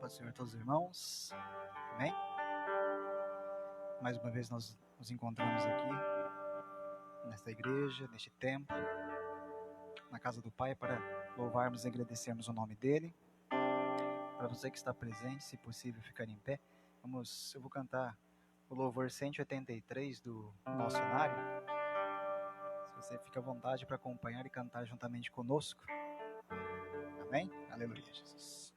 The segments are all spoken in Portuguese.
paz do Senhor a todos os irmãos. Amém? Mais uma vez nós nos encontramos aqui, nesta igreja, neste templo, na casa do Pai, para louvarmos e agradecermos o nome dEle. Para você que está presente, se possível, ficar em pé. Eu vou cantar o louvor 183 do nosso cenário. Se você fica à vontade para acompanhar e cantar juntamente conosco. Amém? Aleluia, Jesus.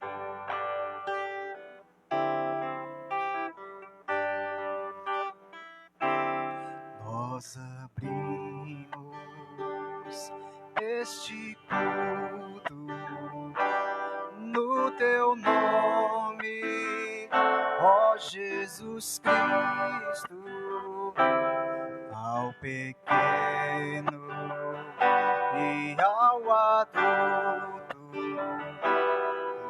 Nós abrimos este culto no Teu nome, ó Jesus Cristo, ao pequeno e ao adulto,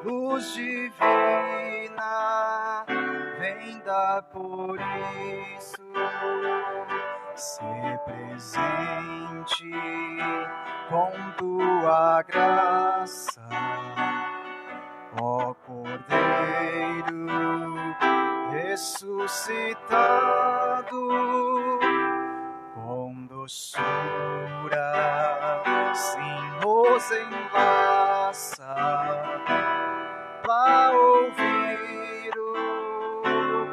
luz divina, vem dar por isso. Ser presente com tua graça, ó Cordeiro ressuscitado, com doçura sim nos enlaça para ouvir o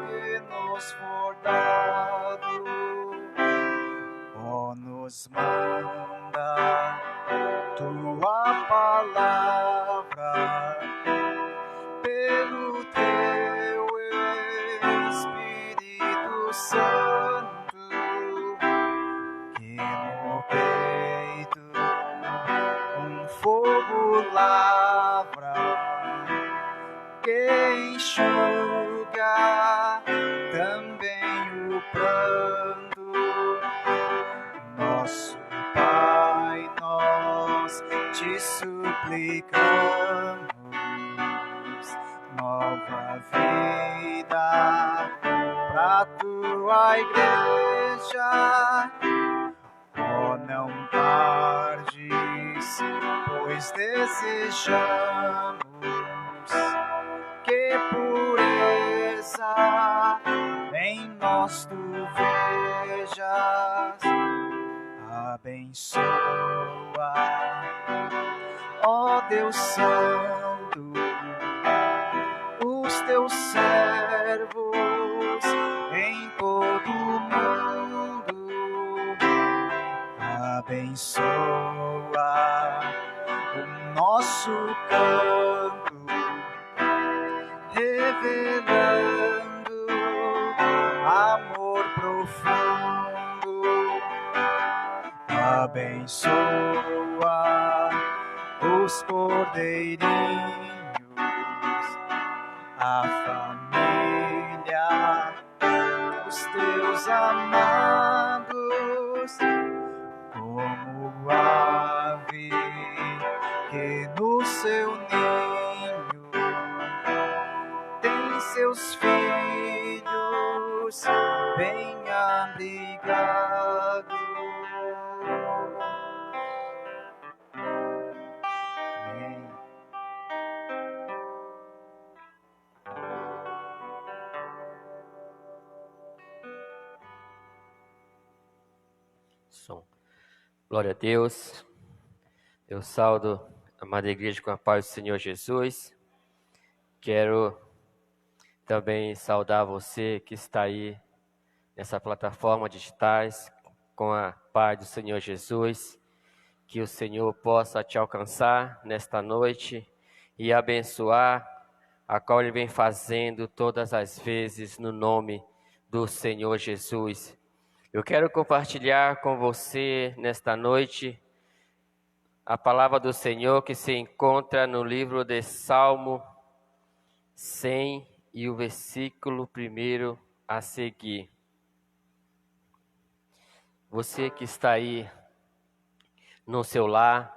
que nos for dado. Nos manda tua palavra pelo teu Espírito Santo, que no peito um fogo lavra, que enxuga também o pranto. Nosso Pai, nós te suplicamos nova vida pra tua igreja. Oh, não tardes, pois desejamos que pureza em nós tu vejas. Abençoa, ó Deus Santo, os teus servos em todo o mundo. Abençoa o nosso canto, revelando amor profundo. Abençoa os cordeirinhos, a família, os teus amados, como ave que no seu ninho tem seus filhos bem abrigados. Som. Glória a Deus. Eu saúdo a amada igreja com a paz do Senhor Jesus. Quero também saudar você que está aí nessa plataforma digitais com a paz do Senhor Jesus. Que o Senhor possa te alcançar nesta noite e abençoar, a qual Ele vem fazendo todas as vezes no nome do Senhor Jesus. Eu quero compartilhar com você nesta noite a palavra do Senhor que se encontra no livro de Salmo 100 e o versículo 1 a seguir. Você que está aí no seu lar,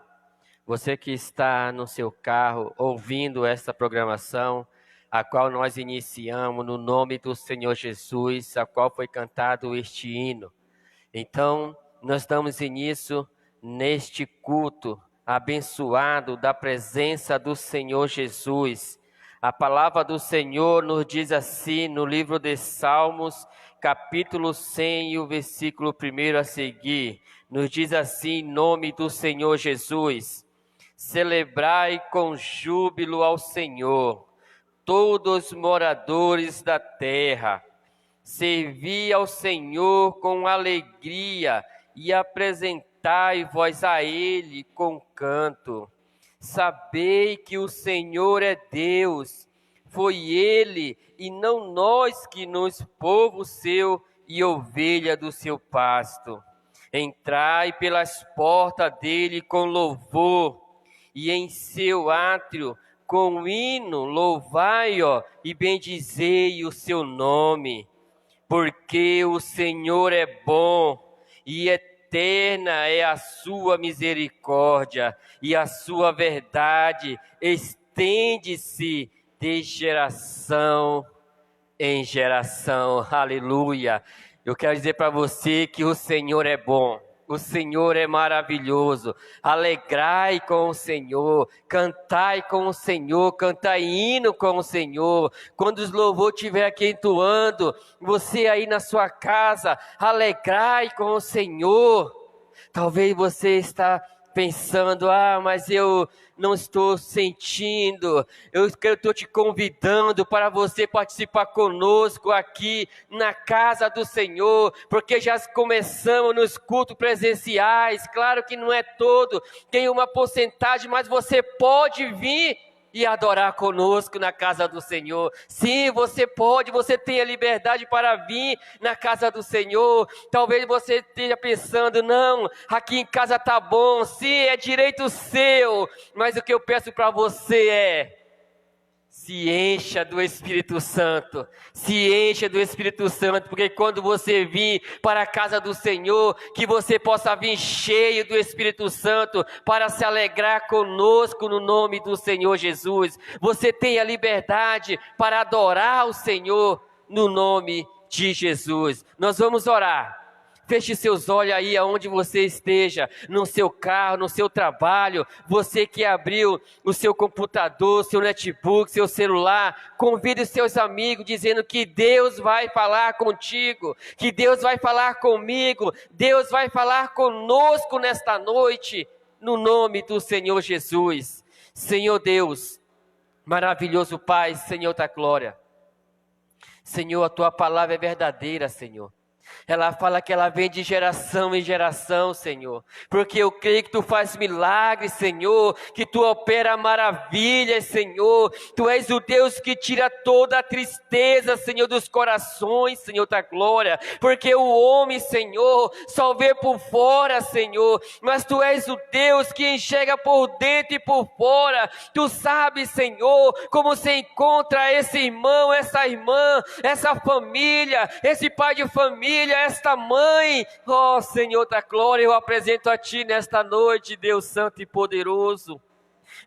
você que está no seu carro ouvindo esta programação, a qual nós iniciamos no nome do Senhor Jesus, a qual foi cantado este hino. Então, nós damos início neste culto abençoado da presença do Senhor Jesus, A palavra do Senhor nos diz assim no livro de Salmos, capítulo 100, o versículo 1 a seguir. Nos diz assim, em nome do Senhor Jesus: celebrai com júbilo ao Senhor, todos os moradores da terra. Servi ao Senhor com alegria e apresentai-vos a Ele com canto. Sabei que o Senhor é Deus, foi Ele e não nós que nos povo seu e ovelha do seu pasto. Entrai pelas portas dele com louvor e em seu átrio com hino louvai-o e bendizei o seu nome. Porque o Senhor é bom e eterna é a sua misericórdia, e a sua verdade estende-se de geração em geração. Aleluia! Eu quero dizer para você que o Senhor é bom. O Senhor é maravilhoso. Alegrai com o Senhor, cantai com o Senhor, cantai hino com o Senhor. Quando os louvores estiver aqui entoando, você aí na sua casa, alegrai com o Senhor. Talvez você está pensando, mas eu não estou sentindo. Eu estou te convidando para você participar conosco aqui na casa do Senhor, porque já começamos nos cultos presenciais. Claro que não é todo, tem uma porcentagem, mas você pode vir e adorar conosco na casa do Senhor. Sim, você pode, você tem a liberdade para vir na casa do Senhor. Talvez você esteja pensando, não, aqui em casa tá bom. Sim, é direito seu, mas o que eu peço para você é: se encha do Espírito Santo, se encha do Espírito Santo, porque quando você vir para a casa do Senhor, que você possa vir cheio do Espírito Santo, para se alegrar conosco no nome do Senhor Jesus. Você tem a liberdade para adorar o Senhor no nome de Jesus. Nós vamos orar. Feche seus olhos aí aonde você esteja, no seu carro, no seu trabalho, você que abriu o seu computador, seu notebook, seu celular, convide os seus amigos dizendo que Deus vai falar contigo, que Deus vai falar comigo, Deus vai falar conosco nesta noite, no nome do Senhor Jesus. Senhor Deus, maravilhoso Pai, Senhor da glória, Senhor, a Tua palavra é verdadeira, Senhor. Ela fala que ela vem de geração em geração, Senhor, porque eu creio que Tu faz milagres, Senhor, que Tu opera maravilhas, Senhor. Tu és o Deus que tira toda a tristeza, Senhor, dos corações, Senhor da glória, porque o homem, Senhor, só vê por fora, Senhor, mas Tu és o Deus que enxerga por dentro e por fora. Tu sabes, Senhor, como se encontra esse irmão, essa irmã, essa família, esse pai de família, esta mãe. Ó Senhor da glória, eu apresento a Ti nesta noite, Deus santo e poderoso.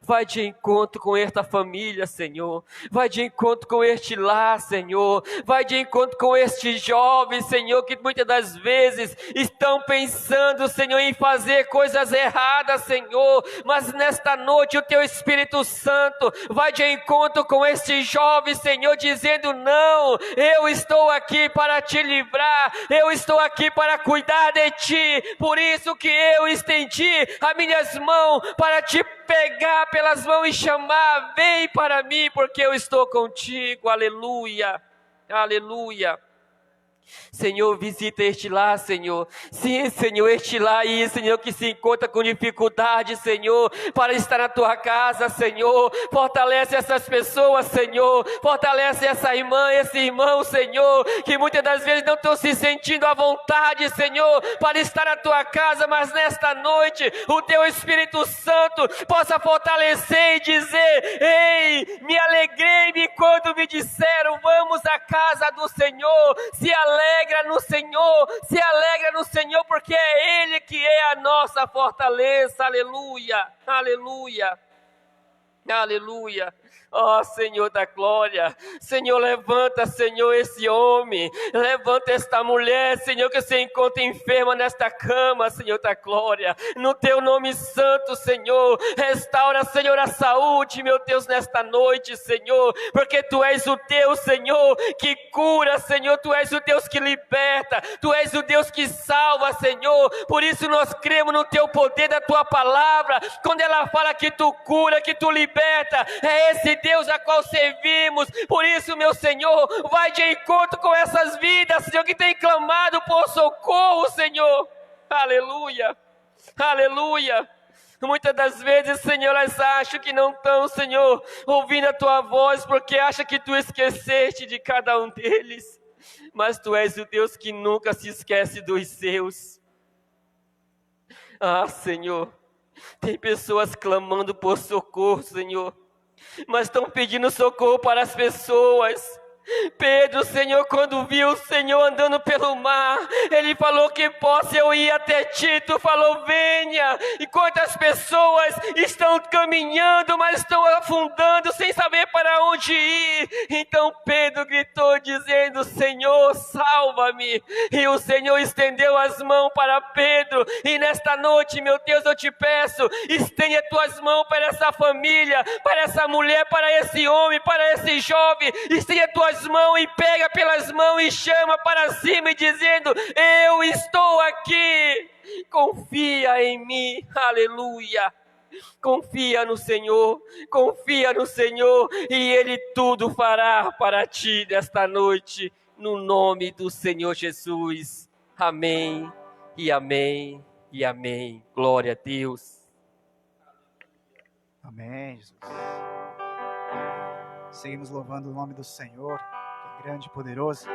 Vai de encontro com esta família, Senhor. Vai de encontro com este lar, Senhor. Vai de encontro com estes jovens, Senhor, que muitas das vezes estão pensando, Senhor, em fazer coisas erradas, Senhor. Mas nesta noite o Teu Espírito Santo vai de encontro com estes jovens, Senhor, dizendo: não, eu estou aqui para Te livrar. Eu estou aqui para cuidar de Ti. Por isso que eu estendi as minhas mãos para Te pegar pelas mãos e chamar: vem para mim, porque eu estou contigo. Aleluia, aleluia. Senhor, visita este lar, Senhor. Sim, Senhor, este lar aí, Senhor, que se encontra com dificuldade, Senhor, para estar na Tua casa, Senhor. Fortalece essas pessoas, Senhor. Fortalece essa irmã, esse irmão, Senhor, que muitas das vezes não estão se sentindo à vontade, Senhor, para estar na Tua casa, mas nesta noite o Teu Espírito Santo possa fortalecer e dizer: ei, me alegrei-me quando me disseram, vamos à casa do Senhor. Se alegra no Senhor, se alegra no Senhor, porque é Ele que é a nossa fortaleza. Aleluia, aleluia, aleluia. Ó Senhor da glória, Senhor, levanta, Senhor, esse homem, levanta esta mulher, Senhor, que se encontra enferma nesta cama, Senhor da glória, no teu nome santo, Senhor, restaura, Senhor, a saúde, meu Deus, nesta noite, Senhor, porque Tu és o Deus, Senhor, que cura, Senhor, Tu és o Deus que liberta, Tu és o Deus que salva, Senhor, por isso nós cremos no Teu poder da Tua palavra, quando ela fala que Tu cura, que Tu liberta, é esse Deus a qual servimos. Por isso, meu Senhor, vai de encontro com essas vidas, Senhor, que tem clamado por socorro, Senhor. Aleluia, aleluia. Muitas das vezes, Senhor, elas acham que não estão, Senhor, ouvindo a Tua voz, porque acham que Tu esqueceste de cada um deles. Mas Tu és o Deus que nunca se esquece dos seus. Ah, Senhor, tem pessoas clamando por socorro, Senhor, mas estão pedindo socorro para as pessoas. Pedro, Senhor, quando viu o Senhor andando pelo mar, ele falou que possa eu ir até ti, Tu falou venha, e quantas pessoas estão caminhando, mas estão afundando sem saber para onde ir, então Pedro gritou dizendo, Senhor, salva-me, e o Senhor estendeu as mãos para Pedro, e nesta noite, meu Deus, eu te peço, estende as Tuas mãos para essa família, para essa mulher, para esse homem, para esse jovem, estende as Tuas mãos e pega pelas mãos e chama para cima e dizendo, eu estou aqui, confia em mim, aleluia, confia no Senhor, e Ele tudo fará para ti nesta noite, no nome do Senhor Jesus, amém, e amém, e amém, glória a Deus. Amém, Jesus. Seguimos louvando o nome do Senhor, que é grande e poderoso.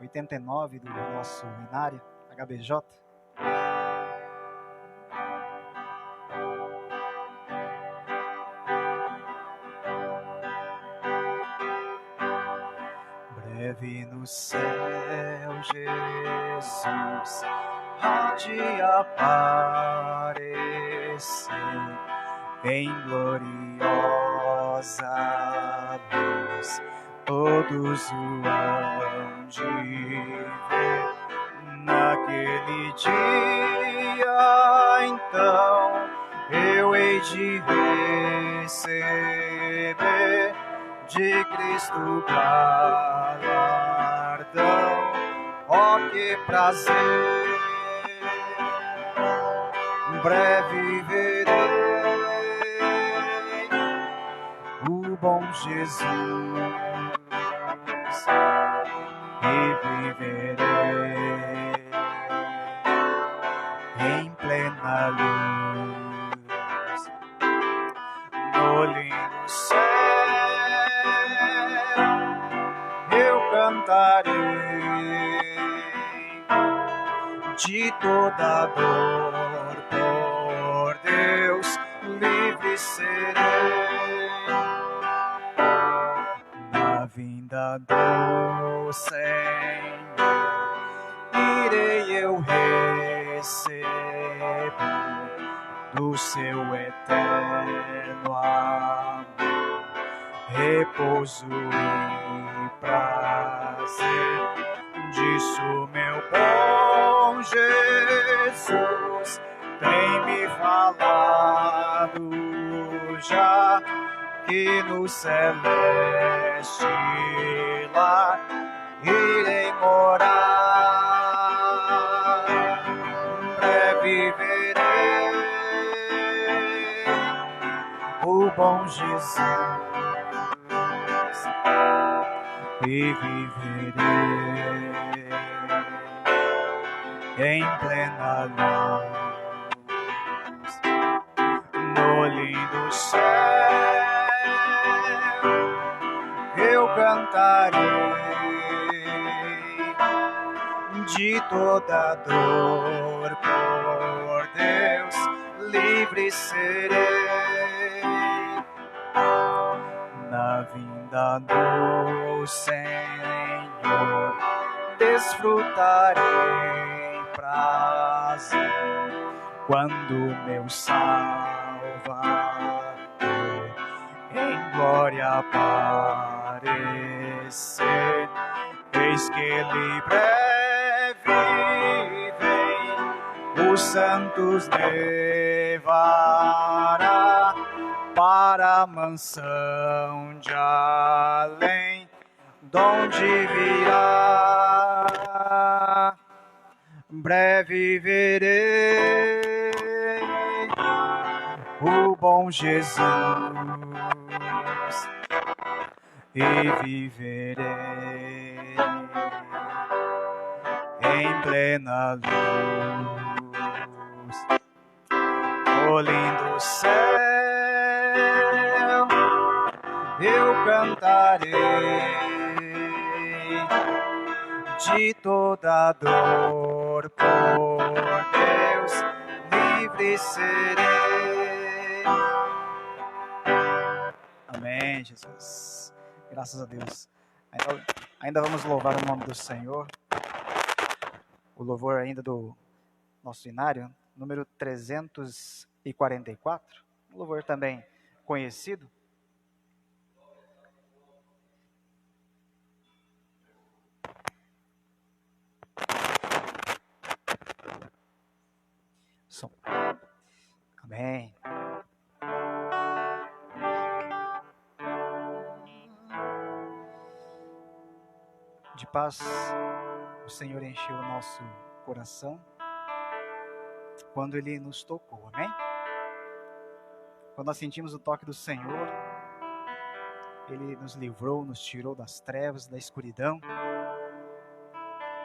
89 do nosso Inário, HBJ. Breve no céu, Jesus há de aparecer em gloriosa luz, todos o hão de ver. Naquele dia, então, eu hei de receber de Cristo galardão. Ó, que prazer! Breve verei o bom Jesus e viverei em plena luz no lindo céu. Eu cantarei de toda dor, por Deus livre serei. Na vinda do Senhor irei eu receber do seu eterno amor repouso e prazer. Disso meu bom Jesus tem me falado já, que no celeste lar irei morar. Breve verei o bom Jesus e viverei em plena luz no lindo céu. Eu cantarei de toda dor, por Deus livre serei. Na vinda do Senhor desfrutarei prazer, quando meu Salvador em glória aparecer. Eis que ele breve vem, os santos levará para a mansão de além, donde virá. Breve verei o bom Jesus e viverei em plena luz. O lindo céu eu cantarei, de toda dor por Deus livre serei. Amém, Jesus. Graças a Deus. Ainda vamos louvar o nome do Senhor. O louvor ainda do nosso inário, número 344. Um louvor também conhecido. Som. Amém. De paz, o Senhor encheu o nosso coração quando Ele nos tocou, amém? Quando nós sentimos o toque do Senhor, Ele nos livrou, nos tirou das trevas, da escuridão.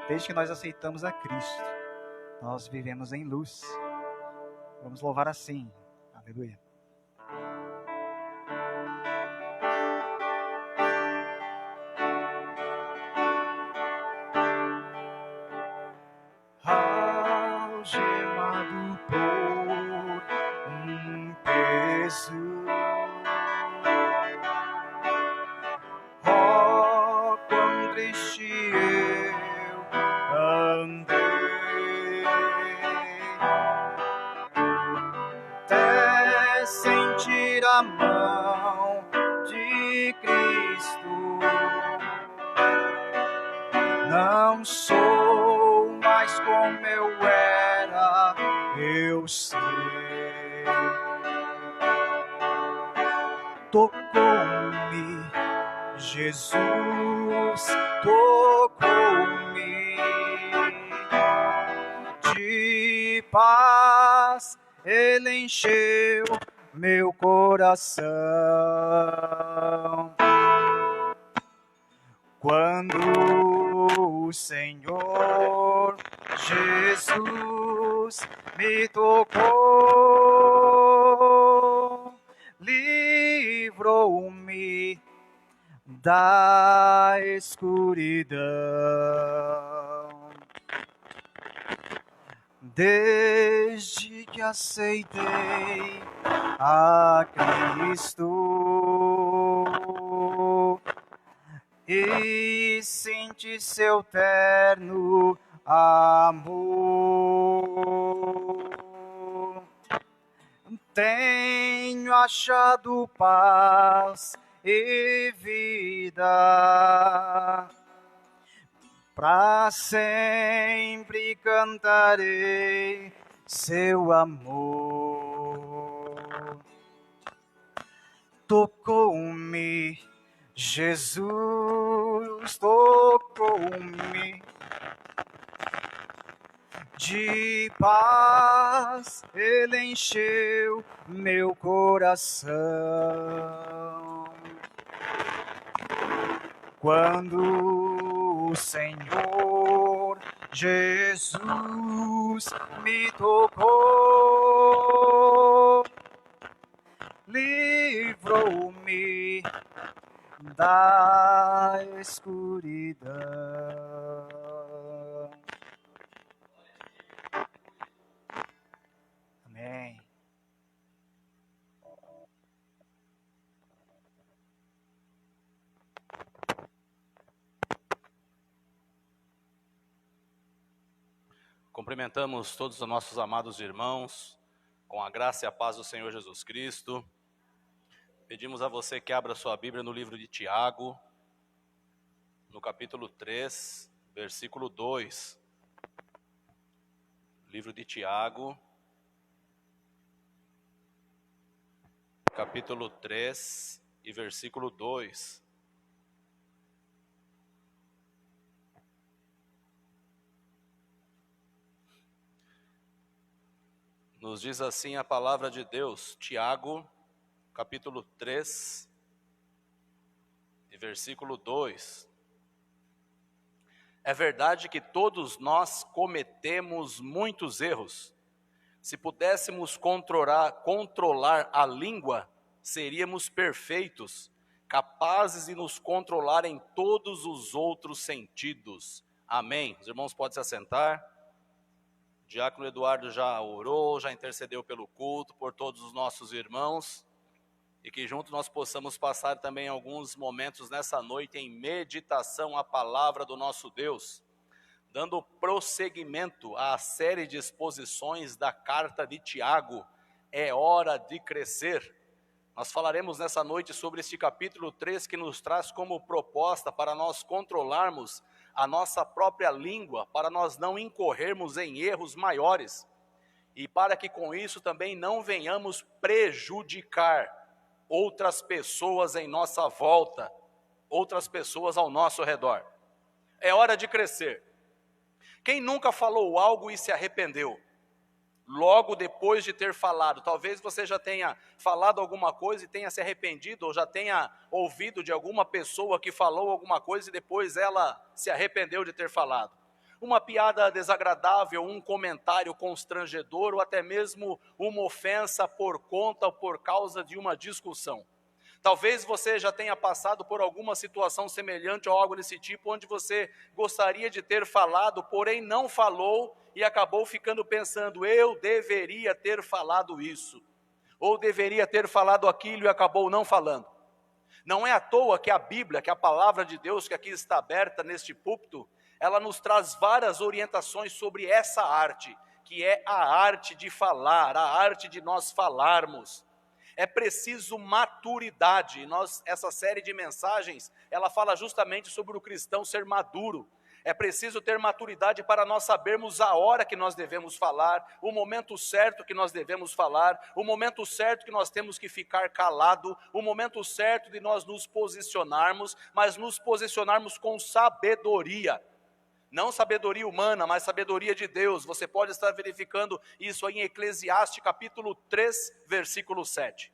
Desde que nós aceitamos a Cristo, nós vivemos em luz. Vamos louvar assim, aleluia. Algemado por um peso, oh, quão triste eu andei, até sentir a mão de Cristo. Não sou mais como eu era, eu sei. Tocou-me, Jesus, tocou-me. De paz Ele encheu meu coração. Quando o Senhor Jesus me tocou, livrou-me da escuridão. Desde que aceitei a Cristo e senti seu terno amor, tenho achado paz e vida. Pra sempre cantarei seu amor. Tocou-me, Jesus, tocou-me. De paz Ele encheu meu coração. Quando o Senhor Jesus me tocou, livrou-me da escuridão. Amém. Cumprimentamos todos os nossos amados irmãos com a graça e a paz do Senhor Jesus Cristo. Pedimos a você que abra sua Bíblia no livro de Tiago, no capítulo 3, versículo 2. Livro de Tiago, capítulo 3 e versículo 2. Nos diz assim a palavra de Deus, Tiago, capítulo 3 e versículo 2. É verdade que todos nós cometemos muitos erros. Se pudéssemos controlar a língua, seríamos perfeitos, capazes de nos controlar em todos os outros sentidos. Amém. Os irmãos podem se assentar. O diácono Eduardo já orou, já intercedeu pelo culto, por todos os nossos irmãos. E que juntos nós possamos passar também alguns momentos nessa noite em meditação à palavra do nosso Deus, dando prosseguimento à série de exposições da carta de Tiago, É Hora de Crescer. Nós falaremos nessa noite sobre este capítulo 3 que nos traz como proposta para nós controlarmos a nossa própria língua, para nós não incorrermos em erros maiores e para que com isso também não venhamos prejudicar outras pessoas em nossa volta, outras pessoas ao nosso redor. É hora de crescer. Quem nunca falou algo e se arrependeu? Logo depois de ter falado, talvez você já tenha falado alguma coisa e tenha se arrependido, ou já tenha ouvido de alguma pessoa que falou alguma coisa e depois ela se arrependeu de ter falado. Uma piada desagradável, um comentário constrangedor ou até mesmo uma ofensa por conta ou por causa de uma discussão. Talvez você já tenha passado por alguma situação semelhante ou algo desse tipo, onde você gostaria de ter falado, porém não falou e acabou ficando pensando, eu deveria ter falado isso, ou deveria ter falado aquilo e acabou não falando. Não é à toa que a Bíblia, que a palavra de Deus que aqui está aberta neste púlpito, ela nos traz várias orientações sobre essa arte, que é a arte de falar, a arte de nós falarmos. É preciso maturidade. Essa série de mensagens, ela fala justamente sobre o cristão ser maduro. É preciso ter maturidade para nós sabermos a hora que nós devemos falar, o momento certo que nós devemos falar, o momento certo que nós temos que ficar calado, o momento certo de nós nos posicionarmos, mas nos posicionarmos com sabedoria. Não sabedoria humana, mas sabedoria de Deus. Você pode estar verificando isso aí em Eclesiastes capítulo 3, versículo 7.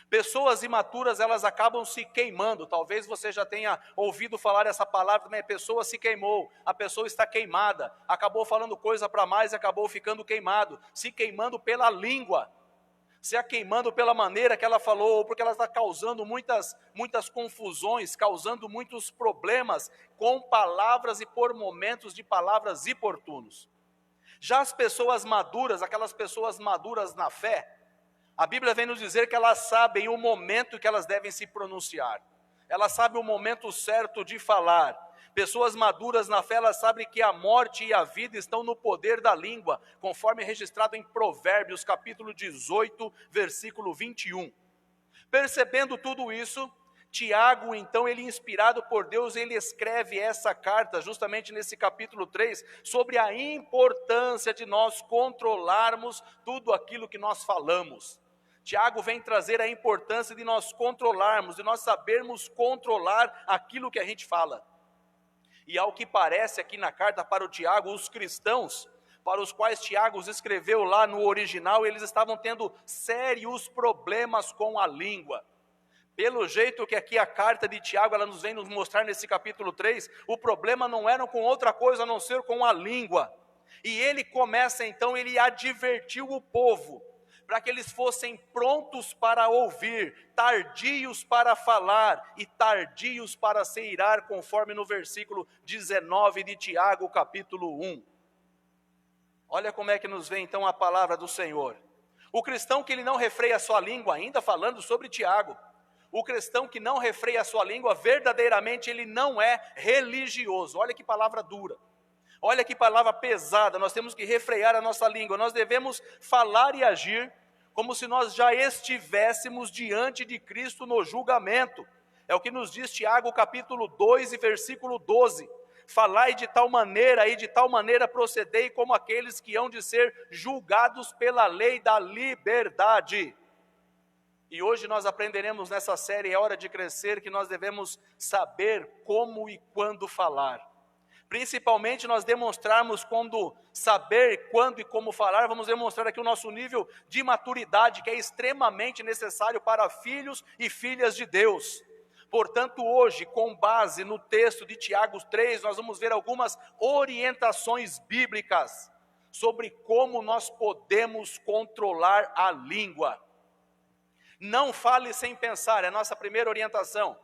Pessoas imaturas, elas acabam se queimando. Talvez você já tenha ouvido falar essa palavra também. A pessoa se queimou, a pessoa está queimada. Acabou falando coisa para mais e acabou ficando queimado. Se queimando pela língua. Se a queimando pela maneira que ela falou, ou porque ela está causando muitas confusões, causando muitos problemas com palavras e por momentos de palavras inoportunos. Já as pessoas maduras, aquelas pessoas maduras na fé, a Bíblia vem nos dizer que elas sabem o momento que elas devem se pronunciar. Elas sabem o momento certo de falar. Pessoas maduras na fé, elas sabem que a morte e a vida estão no poder da língua, conforme registrado em Provérbios, capítulo 18, versículo 21. Percebendo tudo isso, Tiago, então, ele inspirado por Deus, ele escreve essa carta, justamente nesse capítulo 3, sobre a importância de nós controlarmos tudo aquilo que nós falamos. Tiago vem trazer a importância de nós controlarmos, de nós sabermos controlar aquilo que a gente fala. E ao que parece aqui na carta para o Tiago, os cristãos, para os quais Tiago escreveu lá no original, eles estavam tendo sérios problemas com a língua. Pelo jeito que aqui a carta de Tiago, ela nos vem nos mostrar nesse capítulo 3, o problema não era com outra coisa a não ser com a língua. E ele começa então, ele advertiu o povo, para que eles fossem prontos para ouvir, tardios para falar e tardios para se irar, conforme no versículo 19 de Tiago, capítulo 1. Olha como é que nos vem então a palavra do Senhor. O cristão que ele não refreia a sua língua, ainda falando sobre Tiago, o cristão que não refreia a sua língua, verdadeiramente ele não é religioso. Olha que palavra dura. Olha que palavra pesada. Nós temos que refrear a nossa língua. Nós devemos falar e agir como se nós já estivéssemos diante de Cristo no julgamento. É o que nos diz Tiago capítulo 2 e versículo 12. Falai de tal maneira e de tal maneira procedei como aqueles que hão de ser julgados pela lei da liberdade. E hoje nós aprenderemos nessa série, É Hora de Crescer, que nós devemos saber como e quando falar. Principalmente nós demonstrarmos quando saber quando e como falar, vamos demonstrar aqui o nosso nível de maturidade, que é extremamente necessário para filhos e filhas de Deus. Portanto, hoje, com base no texto de Tiago 3, nós vamos ver algumas orientações bíblicas sobre como nós podemos controlar a língua. Não fale sem pensar, é a nossa primeira orientação.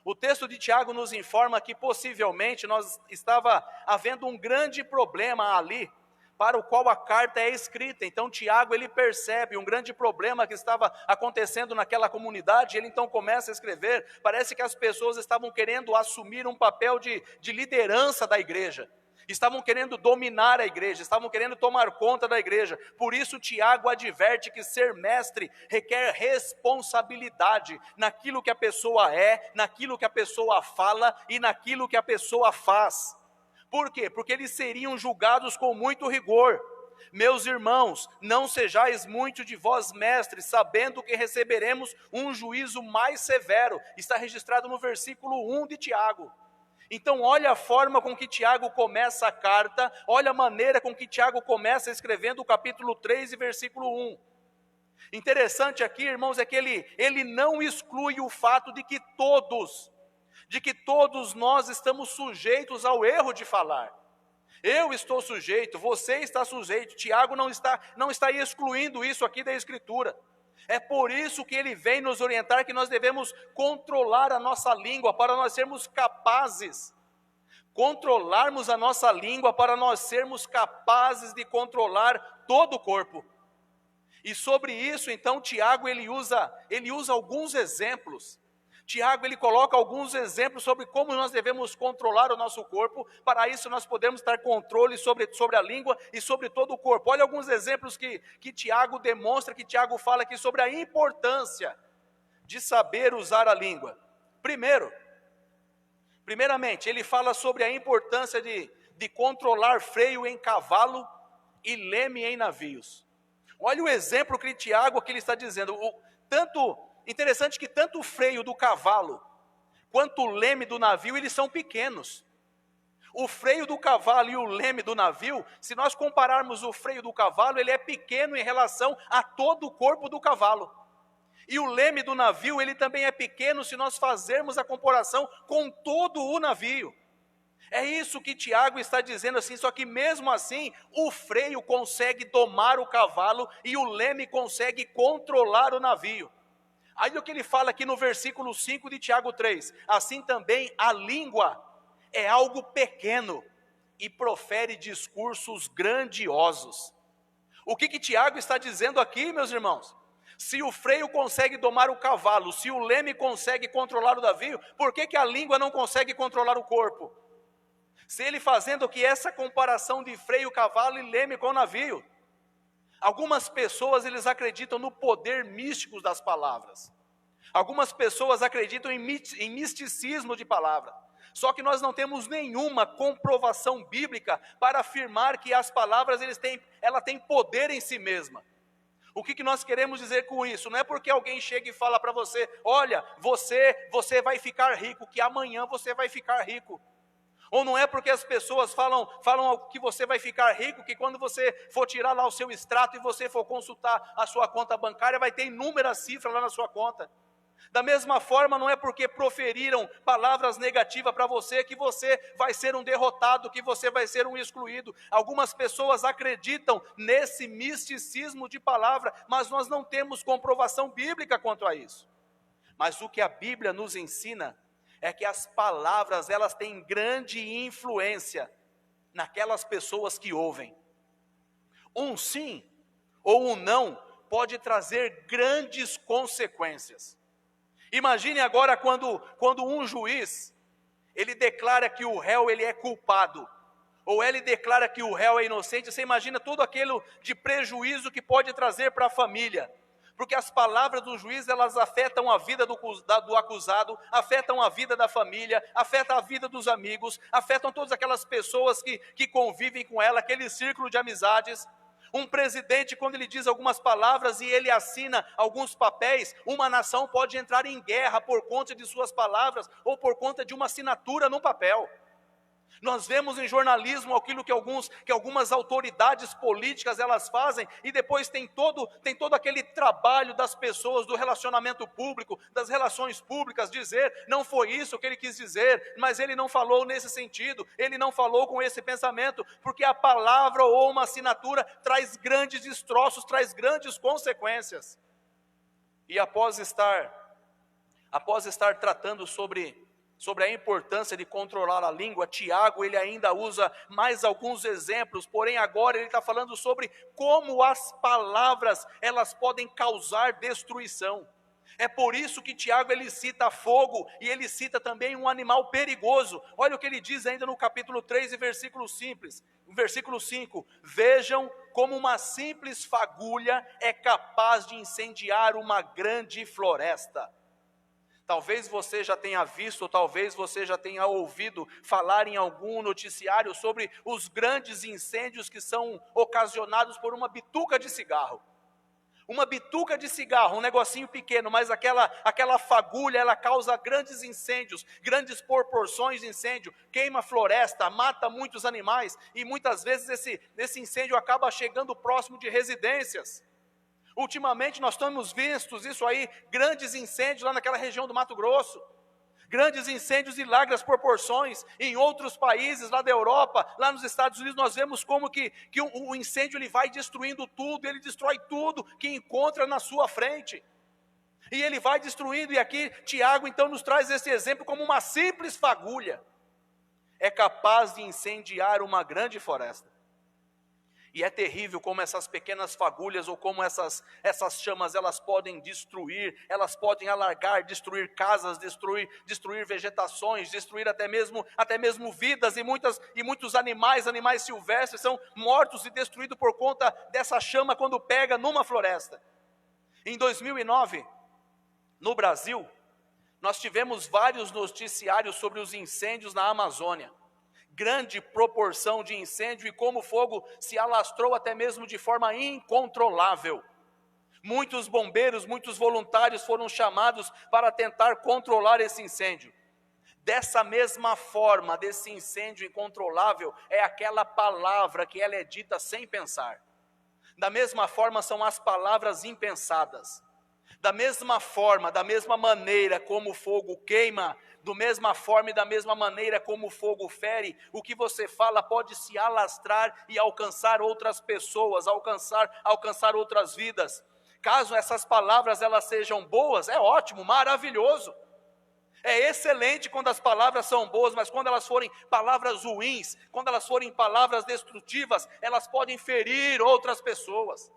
O texto de Tiago nos informa que possivelmente estava havendo um grande problema ali, para o qual a carta é escrita. Então Tiago, ele percebe um grande problema que estava acontecendo naquela comunidade, ele então começa a escrever. Parece que as pessoas estavam querendo assumir um papel de liderança da igreja, estavam querendo dominar a igreja, estavam querendo tomar conta da igreja. Por isso Tiago adverte que ser mestre requer responsabilidade naquilo que a pessoa é, naquilo que a pessoa fala e naquilo que a pessoa faz. Por quê? Porque eles seriam julgados com muito rigor. Meus irmãos, não sejais muito de vós mestres, sabendo que receberemos um juízo mais severo. Está registrado no versículo 1 de Tiago. Então olha a forma com que Tiago começa a carta, olha a maneira com que Tiago começa escrevendo o capítulo 3 e versículo 1. Interessante aqui, irmãos, é que ele não exclui o fato de que todos nós estamos sujeitos ao erro de falar. Eu estou sujeito, você está sujeito. Tiago não está excluindo isso aqui da Escritura. É por isso que ele vem nos orientar que nós devemos controlar a nossa língua, para nós sermos capazes, controlarmos a nossa língua, para nós sermos capazes de controlar todo o corpo. E sobre isso, então, Tiago, ele usa alguns exemplos. Tiago, ele coloca alguns exemplos sobre como nós devemos controlar o nosso corpo. Para isso nós podemos ter controle sobre a língua e sobre todo o corpo. Olha alguns exemplos que Tiago demonstra, que Tiago fala aqui sobre a importância de saber usar a língua. Primeiramente, ele fala sobre a importância de controlar freio em cavalo e leme em navios. Olha o exemplo que Tiago aqui ele está dizendo. Interessante que tanto o freio do cavalo quanto o leme do navio, eles são pequenos. O freio do cavalo e o leme do navio, se nós compararmos o freio do cavalo, ele é pequeno em relação a todo o corpo do cavalo. E o leme do navio, ele também é pequeno se nós fazermos a comparação com todo o navio. É isso que Tiago está dizendo assim, só que mesmo assim, o freio consegue domar o cavalo e o leme consegue controlar o navio. Aí o que ele fala aqui no versículo 5 de Tiago 3, assim também a língua é algo pequeno e profere discursos grandiosos. O que Tiago está dizendo aqui, meus irmãos? Se o freio consegue domar o cavalo, se o leme consegue controlar o navio, por que a língua não consegue controlar o corpo? Se ele fazendo aqui essa comparação de freio, cavalo e leme com o navio. Algumas pessoas, eles acreditam no poder místico das palavras. Algumas pessoas acreditam em misticismo de palavra. Só que nós não temos nenhuma comprovação bíblica para afirmar que as palavras, ela tem poder em si mesma. O que nós queremos dizer com isso? Não é porque alguém chega e fala para você, olha, você vai ficar rico, que amanhã você vai ficar rico. Ou não é porque as pessoas falam que você vai ficar rico, que quando você for tirar lá o seu extrato e você for consultar a sua conta bancária, vai ter inúmeras cifras lá na sua conta. Da mesma forma, não é porque proferiram palavras negativas para você, que você vai ser um derrotado, que você vai ser um excluído. Algumas pessoas acreditam nesse misticismo de palavra, mas nós não temos comprovação bíblica quanto a isso. Mas o que a Bíblia nos ensina é que as palavras, elas têm grande influência naquelas pessoas que ouvem. Um sim ou um não pode trazer grandes consequências. Imagine agora quando um juiz, ele declara que o réu ele é culpado, ou ele declara que o réu é inocente. Você imagina tudo aquilo de prejuízo que pode trazer para a família. Porque as palavras do juiz, elas afetam a vida do acusado, afetam a vida da família, afetam a vida dos amigos, afetam todas aquelas pessoas que convivem com ela, aquele círculo de amizades. Um presidente, quando ele diz algumas palavras e ele assina alguns papéis, uma nação pode entrar em guerra por conta de suas palavras ou por conta de uma assinatura num papel. Nós vemos em jornalismo aquilo que algumas autoridades políticas elas fazem, e depois tem todo aquele trabalho das pessoas, do relacionamento público, das relações públicas, dizer, não foi isso que ele quis dizer, mas ele não falou nesse sentido, ele não falou com esse pensamento, porque a palavra ou uma assinatura traz grandes destroços, traz grandes consequências. E após estar tratando sobre a importância de controlar a língua, Tiago ele ainda usa mais alguns exemplos, porém agora ele está falando sobre como as palavras elas podem causar destruição. É por isso que Tiago ele cita fogo e ele cita também um animal perigoso. Olha o que ele diz ainda no capítulo 3 e versículo 5, vejam como uma simples fagulha é capaz de incendiar uma grande floresta. Talvez você já tenha visto, ou talvez você já tenha ouvido falar em algum noticiário sobre os grandes incêndios que são ocasionados por uma bituca de cigarro. Uma bituca de cigarro, um negocinho pequeno, mas aquela fagulha, ela causa grandes incêndios, grandes proporções de incêndio, queima a floresta, mata muitos animais, e muitas vezes esse incêndio acaba chegando próximo de residências. Ultimamente nós temos visto isso aí, grandes incêndios lá naquela região do Mato Grosso, grandes incêndios de largas proporções. Em outros países lá da Europa, lá nos Estados Unidos, nós vemos como que o incêndio ele vai destruindo tudo, ele destrói tudo que encontra na sua frente. E ele vai destruindo, e aqui Tiago então nos traz esse exemplo como uma simples fagulha é capaz de incendiar uma grande floresta. E é terrível como essas pequenas fagulhas ou como essas chamas elas podem destruir, elas podem alargar, destruir casas, destruir vegetações, destruir até mesmo vidas, e muitos animais silvestres são mortos e destruídos por conta dessa chama quando pega numa floresta. Em 2009, no Brasil, nós tivemos vários noticiários sobre os incêndios na Amazônia. Grande proporção de incêndio e como o fogo se alastrou até mesmo de forma incontrolável. Muitos bombeiros, muitos voluntários foram chamados para tentar controlar esse incêndio. Dessa mesma forma, desse incêndio incontrolável, é aquela palavra que ela é dita sem pensar. Da mesma forma são as palavras impensadas. Da mesma forma, da mesma maneira como o fogo queima, do mesma forma e da mesma maneira como o fogo fere, o que você fala pode se alastrar e alcançar outras pessoas, alcançar outras vidas. Caso essas palavras elas sejam boas, é ótimo, maravilhoso. É excelente quando as palavras são boas, mas quando elas forem palavras ruins, quando elas forem palavras destrutivas, elas podem ferir outras pessoas.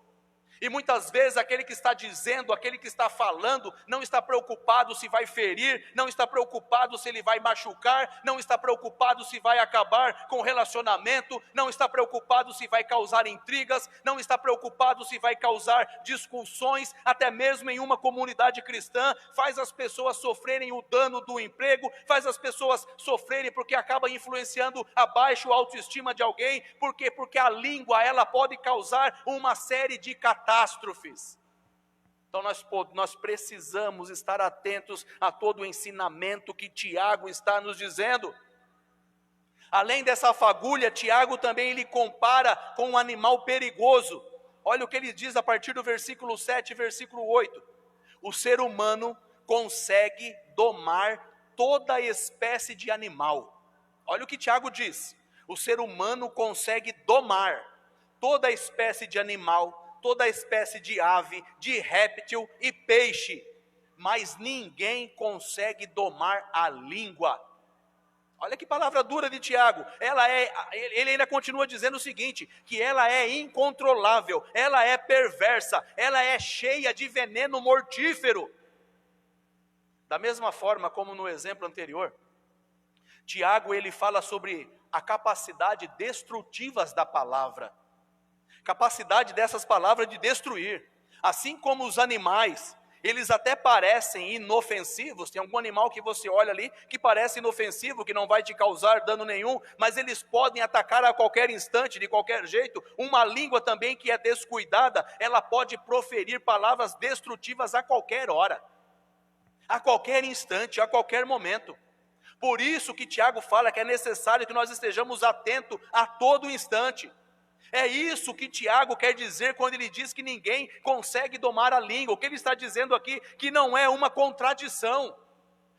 E muitas vezes aquele que está dizendo, aquele que está falando, não está preocupado se vai ferir, não está preocupado se ele vai machucar, não está preocupado se vai acabar com o relacionamento, não está preocupado se vai causar intrigas, não está preocupado se vai causar discussões, até mesmo em uma comunidade cristã, faz as pessoas sofrerem o dano do emprego, faz as pessoas sofrerem porque acaba influenciando a baixa autoestima de alguém, porque a língua ela pode causar uma série de catástrofes. Então nós precisamos estar atentos a todo o ensinamento que Tiago está nos dizendo. Além dessa fagulha, Tiago também ele compara com um animal perigoso. Olha o que ele diz a partir do versículo 7 e versículo 8. O ser humano consegue domar toda espécie de animal. Olha o que Tiago diz. O ser humano consegue domar toda espécie de animal, toda espécie de ave, de réptil e peixe, mas ninguém consegue domar a língua. Olha que palavra dura de Tiago. Ele ainda continua dizendo o seguinte, que ela é incontrolável, ela é perversa, ela é cheia de veneno mortífero. Da mesma forma como no exemplo anterior, Tiago ele fala sobre a capacidade destrutivas da palavra. Capacidade dessas palavras de destruir. Assim como os animais, eles até parecem inofensivos, tem algum animal que você olha ali que parece inofensivo, que não vai te causar dano nenhum, mas eles podem atacar a qualquer instante, de qualquer jeito. Uma língua também que é descuidada, ela pode proferir palavras destrutivas a qualquer hora, a qualquer instante, a qualquer momento. Por isso que Tiago fala que é necessário que nós estejamos atentos a todo instante. É isso que Tiago quer dizer quando ele diz que ninguém consegue domar a língua. O que ele está dizendo aqui, que não é uma contradição.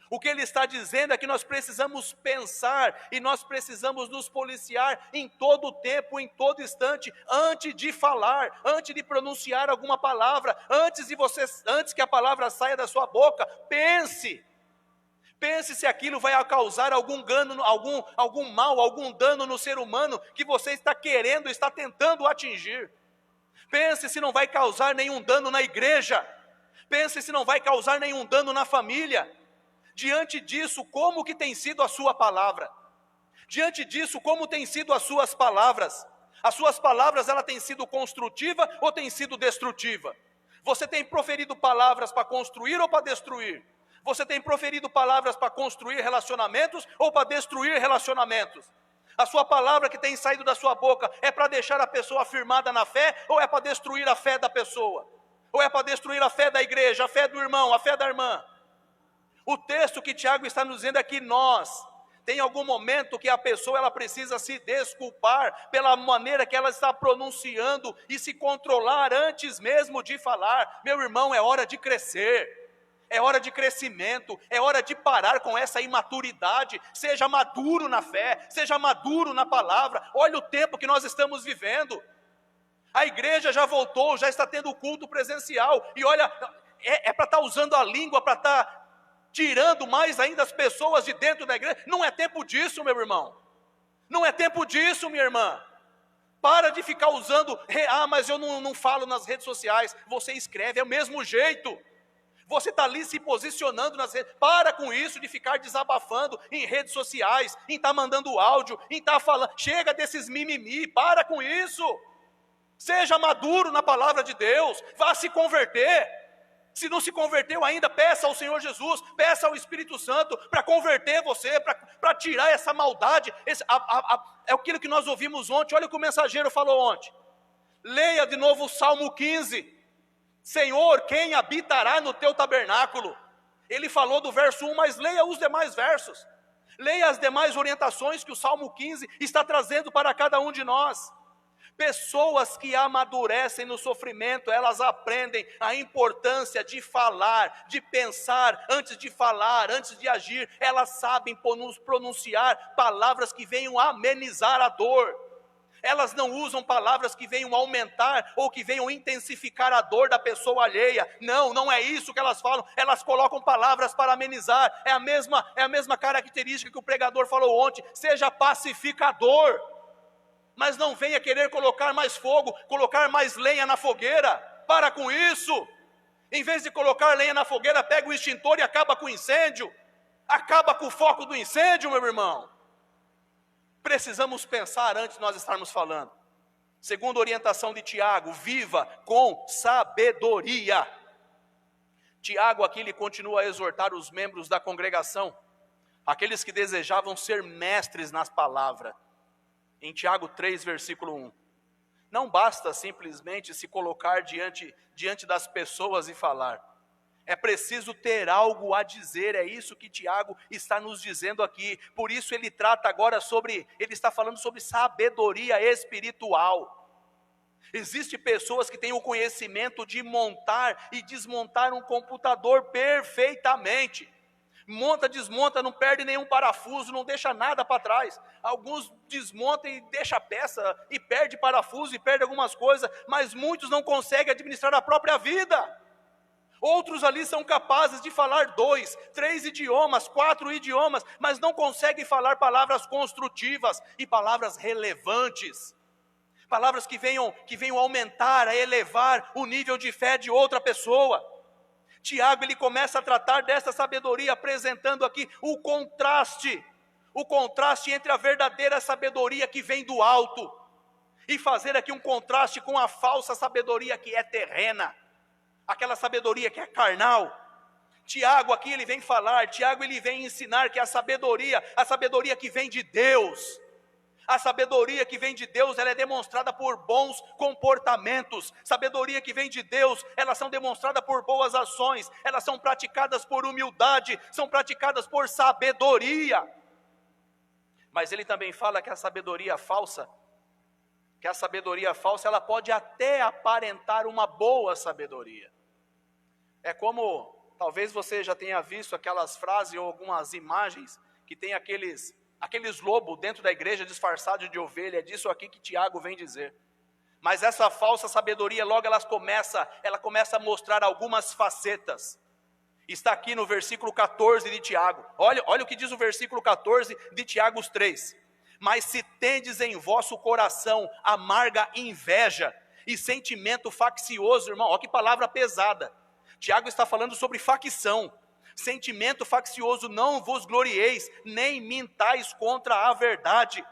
O que ele está dizendo é que nós precisamos pensar e nós precisamos nos policiar em todo o tempo, em todo instante, antes de falar, antes de pronunciar alguma palavra, antes que a palavra saia da sua boca, pense se aquilo vai causar algum dano, algum mal, algum dano no ser humano que você está tentando atingir. Pense se não vai causar nenhum dano na igreja. Pense se não vai causar nenhum dano na família. Diante disso, como que tem sido a sua palavra? Diante disso, como tem sido as suas palavras? As suas palavras, ela tem sido construtiva ou tem sido destrutiva? Você tem proferido palavras para construir ou para destruir? Você tem proferido palavras para construir relacionamentos ou para destruir relacionamentos? A sua palavra que tem saído da sua boca é para deixar a pessoa firmada na fé ou é para destruir a fé da pessoa? Ou é para destruir a fé da igreja, a fé do irmão, a fé da irmã? O texto que Tiago está nos dizendo é que tem algum momento que a pessoa ela precisa se desculpar pela maneira que ela está pronunciando e se controlar antes mesmo de falar. Meu irmão, é hora de crescer. É hora de crescimento, é hora de parar com essa imaturidade. Seja maduro na fé, seja maduro na palavra. Olha o tempo que nós estamos vivendo. A igreja já voltou, já está tendo culto presencial. E olha, é para estar usando a língua, para estar tirando mais ainda as pessoas de dentro da igreja. Não é tempo disso, meu irmão. Não é tempo disso, minha irmã. Para de ficar usando, mas eu não falo nas redes sociais. Você escreve, é o mesmo jeito. Você está ali se posicionando nas redes. Para com isso de ficar desabafando em redes sociais, em estar mandando áudio, em estar falando. Chega desses mimimi, para com isso. Seja maduro na palavra de Deus, vá se converter. Se não se converteu ainda, peça ao Senhor Jesus, peça ao Espírito Santo para converter você, para tirar essa maldade. É aquilo que nós ouvimos ontem. Olha o que o mensageiro falou ontem. Leia de novo o Salmo 15. Senhor, quem habitará no teu tabernáculo? Ele falou do verso 1, mas leia os demais versos. Leia as demais orientações que o Salmo 15 está trazendo para cada um de nós. Pessoas que amadurecem no sofrimento, elas aprendem a importância de falar, de pensar antes de falar, antes de agir. Elas sabem pronunciar palavras que venham amenizar a dor. Elas não usam palavras que venham aumentar ou que venham intensificar a dor da pessoa alheia. Não é isso que elas falam. Elas colocam palavras para amenizar. É a mesma característica que o pregador falou ontem. Seja pacificador. Mas não venha querer colocar mais fogo, colocar mais lenha na fogueira. Para com isso. Em vez de colocar lenha na fogueira, pega o extintor e acaba com o incêndio. Acaba com o foco do incêndio, meu irmão. Precisamos pensar antes de nós estarmos falando. Segundo a orientação de Tiago, viva com sabedoria. Tiago aqui ele continua a exortar os membros da congregação, aqueles que desejavam ser mestres nas palavras. Em Tiago 3, versículo 1. Não basta simplesmente se colocar diante das pessoas e falar. É preciso ter algo a dizer, é isso que Tiago está nos dizendo aqui. Por isso ele trata agora ele está falando sobre sabedoria espiritual. Existem pessoas que têm o conhecimento de montar e desmontar um computador perfeitamente. Monta, desmonta, não perde nenhum parafuso, não deixa nada para trás. Alguns desmontam e deixam a peça, e perde parafuso, e perde algumas coisas, mas muitos não conseguem administrar a própria vida. Outros ali são capazes de falar 2, 3 idiomas, 4 idiomas, mas não conseguem falar palavras construtivas e palavras relevantes. Palavras que venham aumentar, a elevar o nível de fé de outra pessoa. Tiago ele começa a tratar dessa sabedoria, apresentando aqui o contraste entre a verdadeira sabedoria que vem do alto, e fazer aqui um contraste com a falsa sabedoria que é terrena. aquela sabedoria que é carnal. Tiago aqui ele vem falar, Tiago ele vem ensinar que a sabedoria que vem de Deus, a sabedoria que vem de Deus, ela é demonstrada por bons comportamentos. Sabedoria que vem de Deus, elas são demonstradas por boas ações, elas são praticadas por humildade, são praticadas por sabedoria. Mas ele também fala que a sabedoria falsa, ela pode até aparentar uma boa sabedoria. É como, talvez você já tenha visto aquelas frases ou algumas imagens que tem aqueles lobos dentro da igreja disfarçados de ovelha. É disso aqui que Tiago vem dizer. Mas essa falsa sabedoria, logo ela começa a mostrar algumas facetas. Está aqui no versículo 14 de Tiago. Olha o que diz o versículo 14 de Tiago 3. Mas se tendes em vosso coração amarga inveja e sentimento faccioso, irmão, olha que palavra pesada. Tiago está falando sobre facção. Sentimento faccioso, não vos glorieis, nem mintais contra a verdade.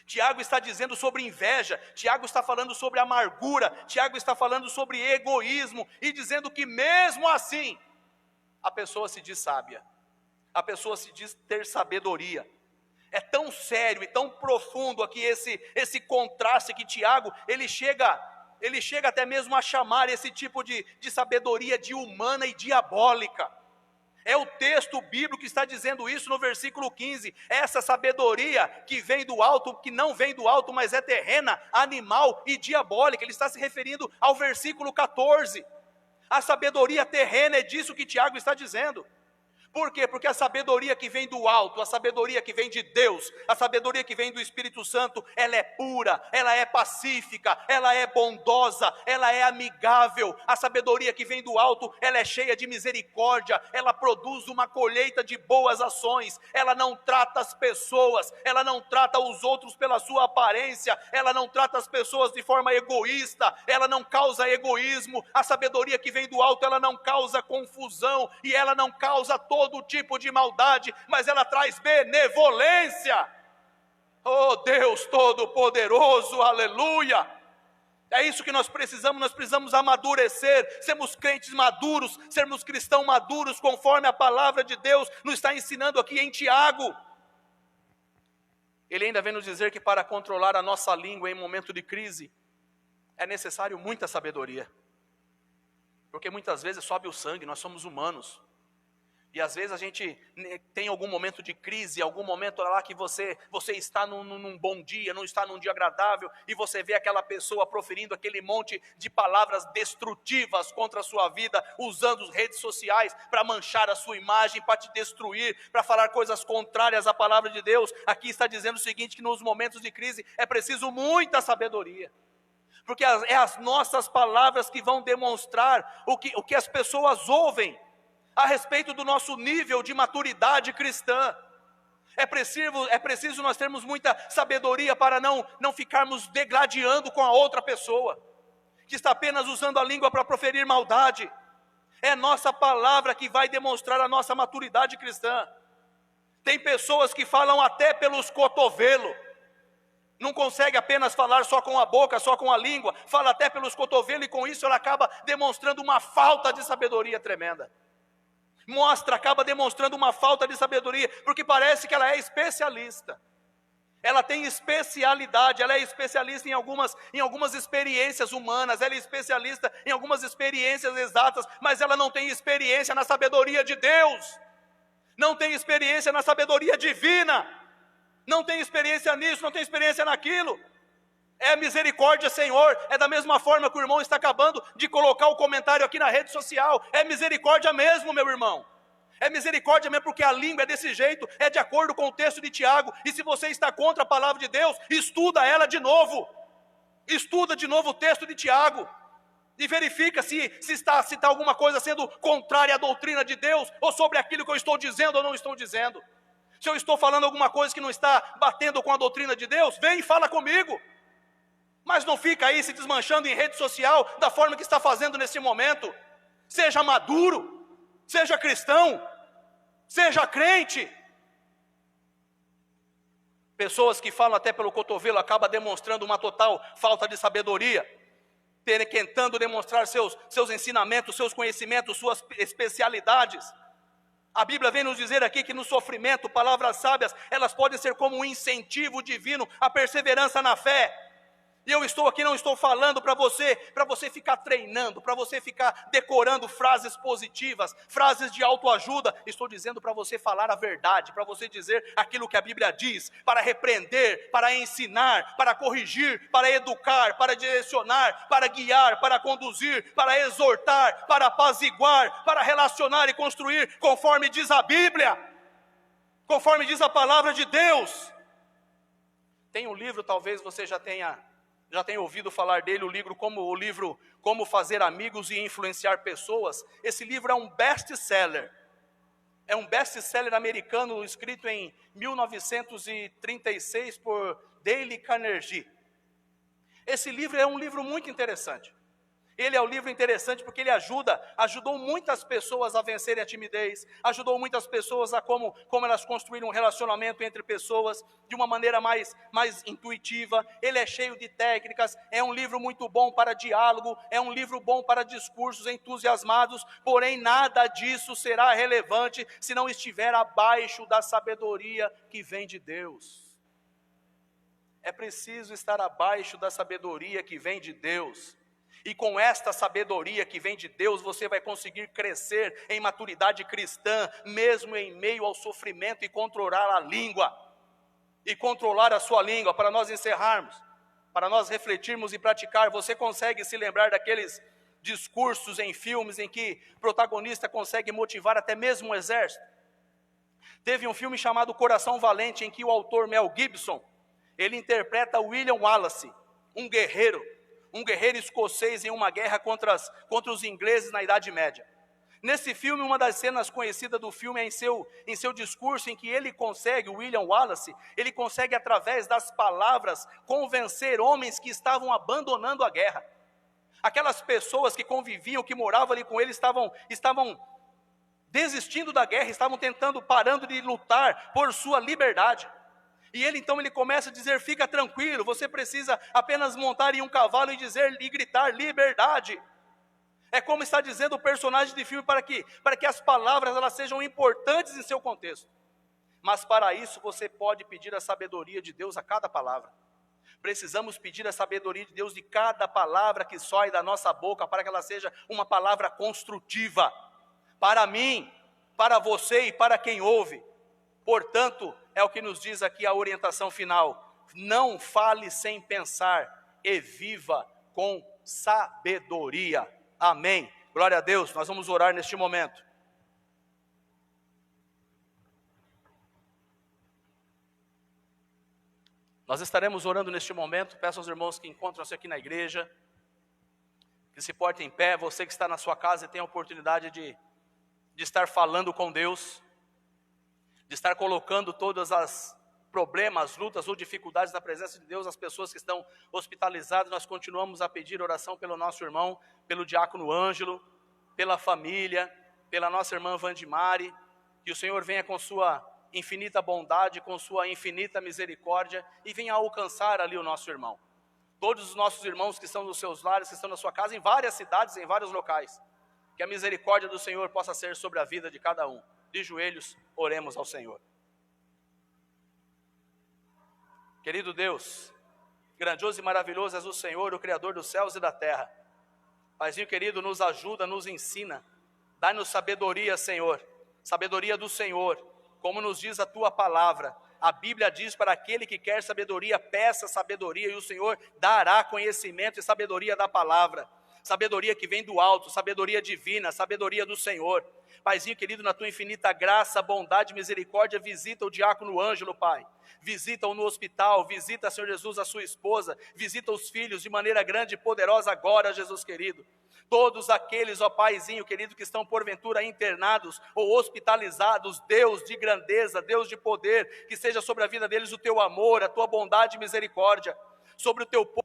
Tiago está dizendo sobre inveja, Tiago está falando sobre amargura, Tiago está falando sobre egoísmo, e dizendo que mesmo assim, a pessoa se diz sábia, a pessoa se diz ter sabedoria. É tão sério e tão profundo aqui esse contraste que Tiago, ele chega até mesmo a chamar esse tipo de sabedoria de humana e diabólica. É o texto bíblico que está dizendo isso no versículo 15. Essa sabedoria que vem do alto, que não vem do alto, mas é terrena, animal e diabólica. Ele está se referindo ao versículo 14. A sabedoria terrena, é disso que Tiago está dizendo. Por quê? Porque a sabedoria que vem do alto, a sabedoria que vem de Deus, a sabedoria que vem do Espírito Santo, ela é pura, ela é pacífica, ela é bondosa, ela é amigável. A sabedoria que vem do alto, ela é cheia de misericórdia, ela produz uma colheita de boas ações, ela não trata as pessoas, ela não trata os outros pela sua aparência, ela não trata as pessoas de forma egoísta, ela não causa egoísmo. A sabedoria que vem do alto, ela não causa confusão e ela não causa todo tipo de maldade, mas ela traz benevolência. Oh Deus Todo-Poderoso, aleluia! É isso que nós precisamos amadurecer, sermos crentes maduros, sermos cristãos maduros, conforme a palavra de Deus nos está ensinando aqui em Tiago. Ele ainda vem nos dizer que para controlar a nossa língua em momento de crise, é necessário muita sabedoria, porque muitas vezes sobe o sangue, nós somos humanos. E às vezes a gente tem algum momento de crise, algum momento lá que você está num bom dia, não está num dia agradável, e você vê aquela pessoa proferindo aquele monte de palavras destrutivas contra a sua vida, usando as redes sociais para manchar a sua imagem, para te destruir, para falar coisas contrárias à palavra de Deus. Aqui está dizendo o seguinte, que nos momentos de crise é preciso muita sabedoria. Porque é as nossas palavras que vão demonstrar o que as pessoas ouvem a respeito do nosso nível de maturidade cristã. É preciso nós termos muita sabedoria para não ficarmos degladiando com a outra pessoa, que está apenas usando a língua para proferir maldade. É nossa palavra que vai demonstrar a nossa maturidade cristã. Tem pessoas que falam até pelos cotovelos, não consegue apenas falar só com a boca, só com a língua, fala até pelos cotovelos, e com isso ela acaba demonstrando uma falta de sabedoria tremenda. Acaba demonstrando uma falta de sabedoria, porque parece que ela é especialista. Ela tem especialidade, ela é especialista em algumas experiências humanas, ela é especialista em algumas experiências exatas, mas ela não tem experiência na sabedoria de Deus, não tem experiência na sabedoria divina, não tem experiência nisso, não tem experiência naquilo. É misericórdia, Senhor. É da mesma forma que o irmão está acabando de colocar o comentário aqui na rede social. É misericórdia mesmo, meu irmão. É misericórdia mesmo, porque a língua é desse jeito, é de acordo com o texto de Tiago. E se você está contra a palavra de Deus, estuda ela de novo. Estuda de novo o texto de Tiago. E verifica se está alguma coisa sendo contrária à doutrina de Deus, ou sobre aquilo que eu estou dizendo ou não estou dizendo. Se eu estou falando alguma coisa que não está batendo com a doutrina de Deus, vem e fala comigo. Mas não fica aí se desmanchando em rede social da forma que está fazendo nesse momento. Seja maduro, seja cristão, seja crente. Pessoas que falam até pelo cotovelo acabam demonstrando uma total falta de sabedoria. tentando demonstrar seus ensinamentos, seus conhecimentos, suas especialidades. A Bíblia vem nos dizer aqui que no sofrimento, palavras sábias, elas podem ser como um incentivo divino à perseverança na fé. E eu estou aqui, não estou falando para você ficar treinando, para você ficar decorando frases positivas, frases de autoajuda. Estou dizendo para você falar a verdade, para você dizer aquilo que a Bíblia diz, para repreender, para ensinar, para corrigir, para educar, para direcionar, para guiar, para conduzir, para exortar, para apaziguar, para relacionar e construir, conforme diz a Bíblia, conforme diz a palavra de Deus. Tem um livro, talvez você já tenha ouvido falar dele, o livro Como Fazer Amigos e Influenciar Pessoas. Esse livro é um best-seller. É um best-seller americano escrito em 1936 por Dale Carnegie. Esse livro é um livro muito interessante. Ele é um livro interessante porque ele ajudou muitas pessoas a vencerem a timidez, ajudou muitas pessoas a como elas construíram um relacionamento entre pessoas de uma maneira mais intuitiva. Ele é cheio de técnicas, é um livro muito bom para diálogo, é um livro bom para discursos entusiasmados, porém nada disso será relevante se não estiver abaixo da sabedoria que vem de Deus. É preciso estar abaixo da sabedoria que vem de Deus. E com esta sabedoria que vem de Deus, você vai conseguir crescer em maturidade cristã, mesmo em meio ao sofrimento, e controlar a língua. E controlar a sua língua. Para nós encerrarmos, para nós refletirmos e praticar, você consegue se lembrar daqueles discursos em filmes em que o protagonista consegue motivar até mesmo um exército? Teve um filme chamado Coração Valente, em que o autor Mel Gibson, ele interpreta William Wallace, um guerreiro escocês em uma guerra contra os ingleses na Idade Média. Nesse filme, uma das cenas conhecidas do filme é em seu discurso, em que William Wallace, ele consegue através das palavras convencer homens que estavam abandonando a guerra. Aquelas pessoas que conviviam, que moravam ali com ele, estavam desistindo da guerra, estavam parando de lutar por sua liberdade. E ele começa a dizer: fica tranquilo, você precisa apenas montar em um cavalo e gritar liberdade. É como está dizendo o personagem de filme, para que as palavras elas sejam importantes em seu contexto. Mas para isso você pode pedir a sabedoria de Deus a cada palavra. Precisamos pedir a sabedoria de Deus de cada palavra que sai da nossa boca, para que ela seja uma palavra construtiva, para mim, para você e para quem ouve. Portanto, é o que nos diz aqui a orientação final: não fale sem pensar e viva com sabedoria. Amém. Glória a Deus. Nós vamos orar neste momento. Nós estaremos orando neste momento. Peço aos irmãos que encontram-se aqui na igreja, que se portem em pé. Você que está na sua casa e tem a oportunidade de estar falando com Deus, de estar colocando todas as problemas, lutas ou dificuldades na presença de Deus. As pessoas que estão hospitalizadas, nós continuamos a pedir oração pelo nosso irmão, pelo diácono Ângelo, pela família, pela nossa irmã Vandimari. Que o Senhor venha com sua infinita bondade, com sua infinita misericórdia, e venha alcançar ali o nosso irmão. Todos os nossos irmãos que estão nos seus lares, que estão na sua casa, em várias cidades, em vários locais. Que a misericórdia do Senhor possa ser sobre a vida de cada um. De joelhos, oremos ao Senhor. Querido Deus, grandioso e maravilhoso és o Senhor, o Criador dos céus e da terra. Paizinho querido, nos ajuda, nos ensina. Dá-nos sabedoria, Senhor. Sabedoria do Senhor, como nos diz a Tua palavra. A Bíblia diz: para aquele que quer sabedoria, peça sabedoria, e o Senhor dará conhecimento e sabedoria da palavra. Sabedoria que vem do alto, sabedoria divina, sabedoria do Senhor. Paizinho querido, na Tua infinita graça, bondade e misericórdia, visita o diácono Ângelo, Pai. Visita-o no hospital, visita, Senhor Jesus, a sua esposa, visita os filhos de maneira grande e poderosa agora, Jesus querido. Todos aqueles, ó Paizinho querido, que estão porventura internados ou hospitalizados, Deus de grandeza, Deus de poder, que seja sobre a vida deles o Teu amor, a Tua bondade e misericórdia, sobre o Teu povo.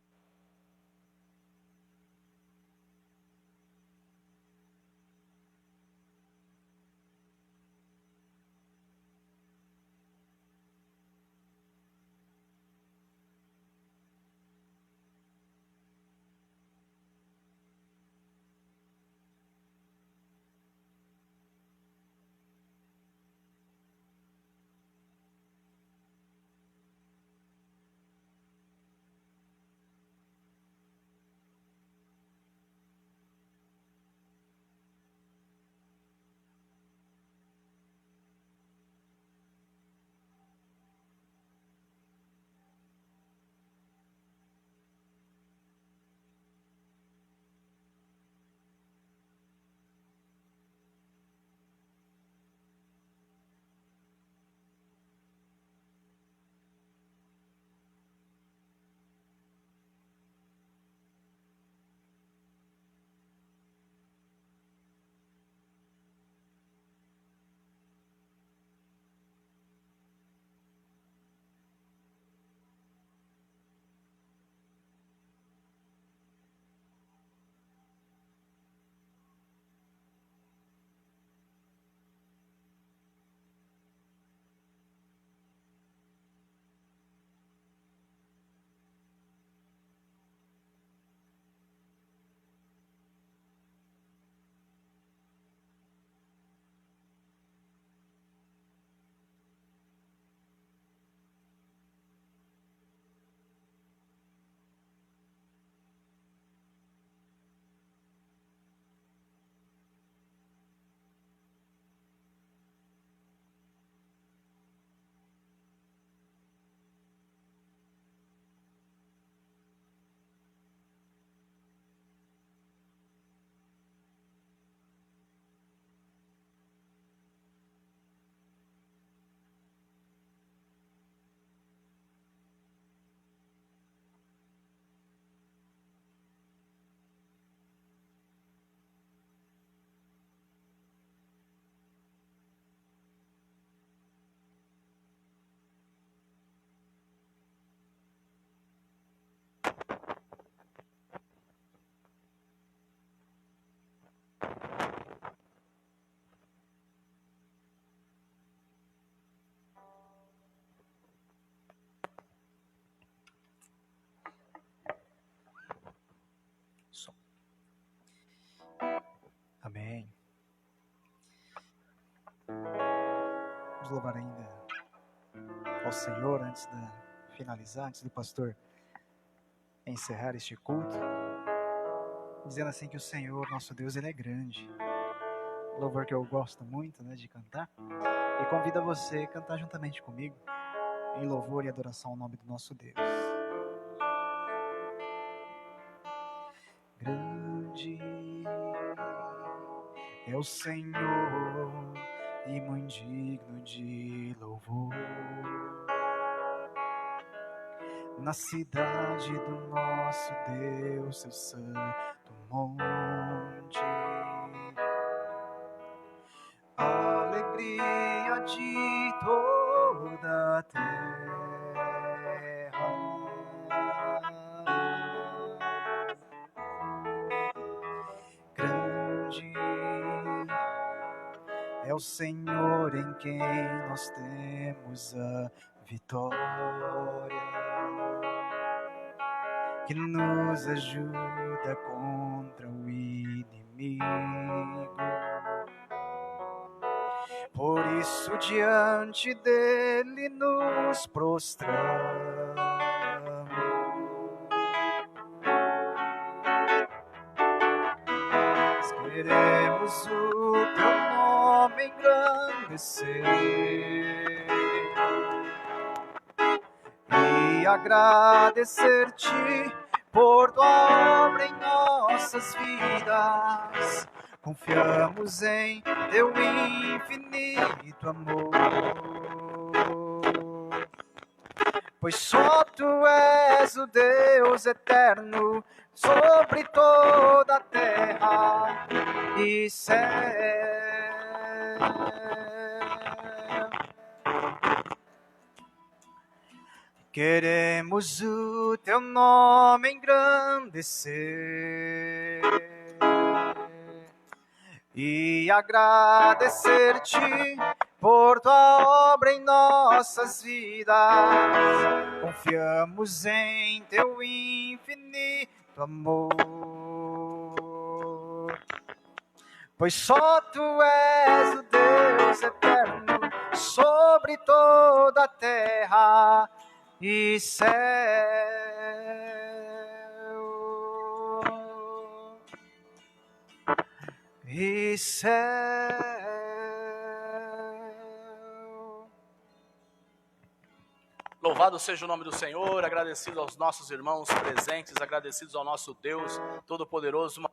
Amém. Vamos louvar ainda ao Senhor antes de finalizar, antes do pastor encerrar este culto, dizendo assim que o Senhor, nosso Deus, Ele é grande. Um louvor que eu gosto muito, né, de cantar, e convido você a cantar juntamente comigo, em louvor e adoração ao nome do nosso Deus. Grande é o Senhor e muito digno de louvor. Na cidade do nosso Deus, seu santo monte, a alegria de toda a terra. Grande é o Senhor em quem nós temos a vitória, que nos ajuda contra o inimigo. Por isso diante dele nos prostramos. Queremos o teu nome engrandecer e agradecer-te por tua obra em nossas vidas. Confiamos em teu infinito amor, pois só tu és o Deus eterno sobre toda a terra e céu. Queremos o teu nome engrandecer e agradecer-te por tua obra em nossas vidas. Confiamos em teu infinito amor, pois só tu és o Deus eterno sobre toda a terra e céu. E céu. Louvado seja o nome do Senhor, agradecido aos nossos irmãos presentes, agradecidos ao nosso Deus Todo-Poderoso.